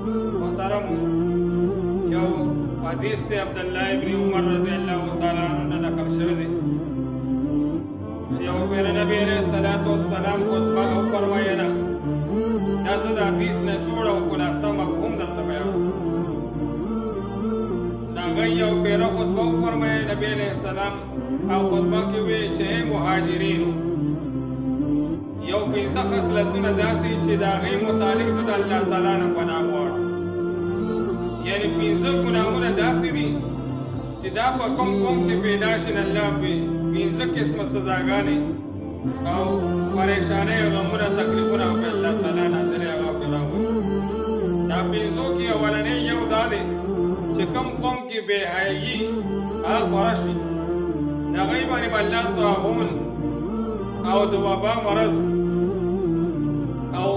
محترم یو حدیث ته عبدالله ابن عمر رضی الله تعالی عنہ نقل شوی دی چې یو پیر نبی علیہ الصلوۃ والسلام خطبه او فرمایله دا زه د حدیث نه جوړ او خلاصه مفهوم درته بیان دا غي یو پیر خطبه فرمایله نبی علیہ السلام او خطبه کې وی چې مهاجرینو یو پنځه خصلتونه داسې چې د هغې متعلق زه د الله تعالی نه پناه غواړم یعنی پنځه ګناهونه داسې دي چې دا په کوم قوم کې پیدا شي نه الله پنځه قسمه سزاګانې او پریشانۍ غمونه تکلیفونه په الله تعالی نازلې هغه پرې راولي دا پنځو کې اولنی یو دا دی چې کوم قوم کې بې حیایي هغه خوره شي د هغوی باندې به الله طاعون او د وبا مرض او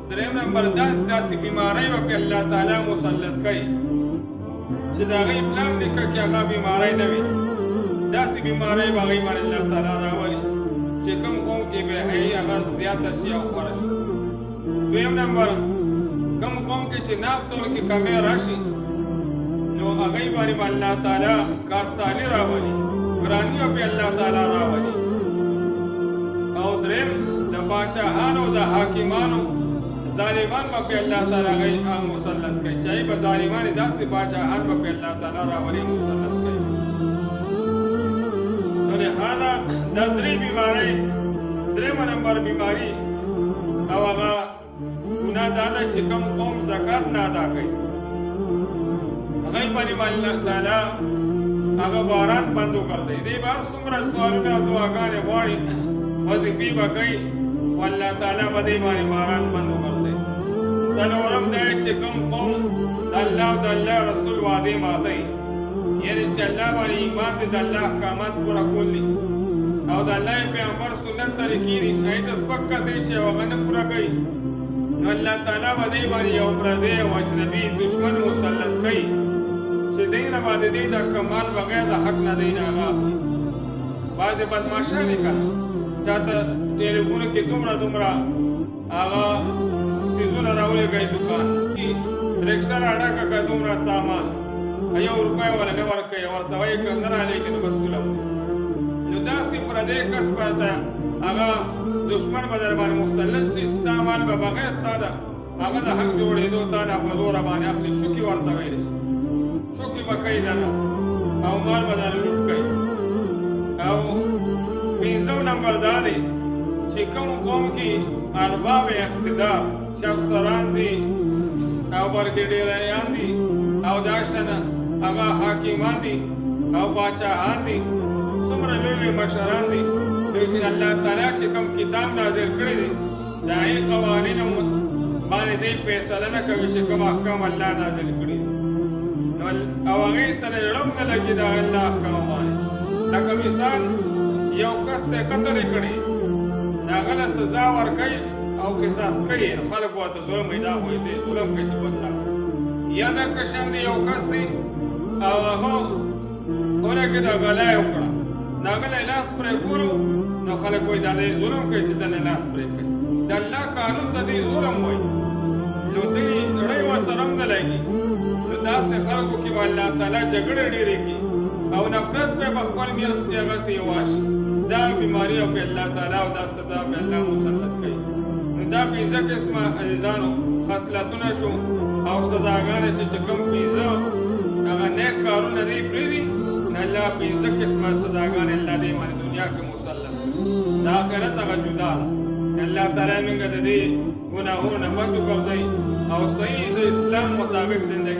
دریم نمبر داسې بیماری به پې الله تعالی مسلط کوي چې د هغوی پلان نیکه کې هغه بیماری نه وي داسې بیماری به هغوی باندې الله تعالی راولي چې کوم قوم کې بې حیایي هغه زیاته شي او خوره شي دویم نمبر کوم قوم کې چې ناف تول کې کمی راشي نو هغوی باندې به الله تعالی کارسالي راولي ګراني به پې الله تعالی راولي او دریم د باچاهانو د حاکمانو ظالمان به پې الله تعالی هغوی مسلط کوي چې هغوی به ظالمان داسې باچاهان به پې الله تعالی راولي مسلط کوي نو لهذا دا درې بیمارۍ درېمه نمبر بیماري او هغه ګناه دا ده چې کوم قوم زکات نه ادا کوي هغوی باندې به الله تعالی هغه باران بند وګرځوي دی به هر څومره سوالونه او دعاګانې غواړي وظیفې به کوي خو الله تعالی به دې باندې باران بند وګرځوي څلورم دا چې کوم قوم د الله او د الله رسول وعدې ماتوي یعنی چې الله باندې ایمان دي د الله احکامات پوره کول دي او د الله پیغمبر سنت طریقې دي هغې ته سپک کتی شي او هغه نه پوره کوي نو الله تعالی به دې باندې یو پردی او اجنبي دشمن مسلط کوي چې دی نه به د دې د کمال بغیر د حق نه دی نه هغه اخلي بعضې بدماشان یې که نه چاته ټلیفون کې دومره هغه څیزونه راولېږئ دوکان کې رکشه راډکه که دومره سامان 1 روپۍ ولا نه ورکوي ورته وایي که نه رالېږي نو بس ولم نو داسې پردی کس پرته هغه دشمن به در باندې مسلط شي ستا مال به بغیر ستا ده هغه د حق جوړېدو تا نه په زوره باندې اخلي شوکي ورته ویلی شي شوکي به کوي دنه او مال به در لوټ کوي او پنځم نمبر دا دی چې کوم قوم کې ارباب اقتدار چې افسران دي او برګډیرایان دي او داشنه هغه حاکمان دي او باچاهان دي څومره لوی مشران دي لیکن الله تعالی چې کوم کتاب نازل کړی دی د هغې قوانینو باندې دی فیصله نه کوي چې کوم احکام الله نازل کړي نو او هغې سره ړم نه لګي د الله احکام باندې لکه مثال یو کس ته قتل یې کړي د هغه نه سزا ورکوي او قصاص کوي نو خلک ورته ظلم وایي دا خو دی ظلم کوي چې بدنام یا دا کشان دی یو کس دی او هغه اوله کې د غلا یې وکړه د هغه نه لاس پرې کولو نو خلک وایي دا دی ظلم کوي چې د نه لاس پرې کوي د الله قانون ته دی ظلم وایي نو دی ړی ورسره هم نه لګي نو داسې خلکو کې به الله تعالی جګړې ډېرې کړي او نفرت به په خپل میرس کې هغسې واشي دا بیماري او په الله تعالی او دا سزا په الله مسلط کوي نو دا پنځه قسمه عزیزانو خصلتونه شو او سزاګانې چې کوم پنځه هغه نیک کارونه دی پرېږدي نو الله پنځه قسمه سزاګانې الله دې باندې دنیا کې مسلط کوي د آخرت هغه جدا ده الله تعالی موږ د دې ګناهونو نه بچ وګرځوي او صحیح د اسلام مطابق زندګي